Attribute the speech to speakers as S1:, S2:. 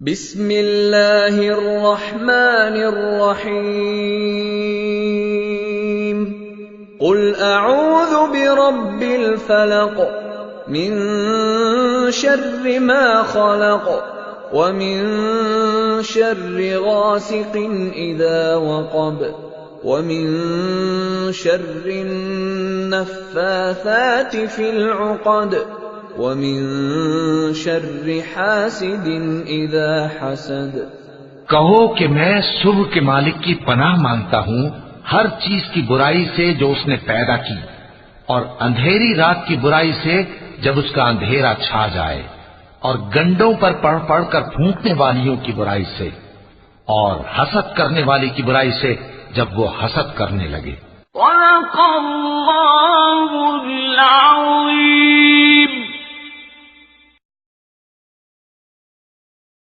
S1: بسم اللہ الرحمن الرحیم قل اعوذ برب الفلق من شر ما خلق ومن شر غاسق اذا وقب ومن شر النفاثات في العقد وَمِن شَرِّ حَاسِدٍ إِذَا حَسَدَ۔
S2: کہو کہ میں صبح کے مالک کی پناہ مانگتا ہوں ہر چیز کی برائی سے جو اس نے پیدا کی، اور اندھیری رات کی برائی سے جب اس کا اندھیرا چھا جائے، اور گنڈوں پر پڑھ پڑھ کر پھونکنے والیوں کی برائی سے، اور حسد کرنے والی کی برائی سے جب وہ حسد کرنے لگے۔
S3: صدق اللہ العظیم۔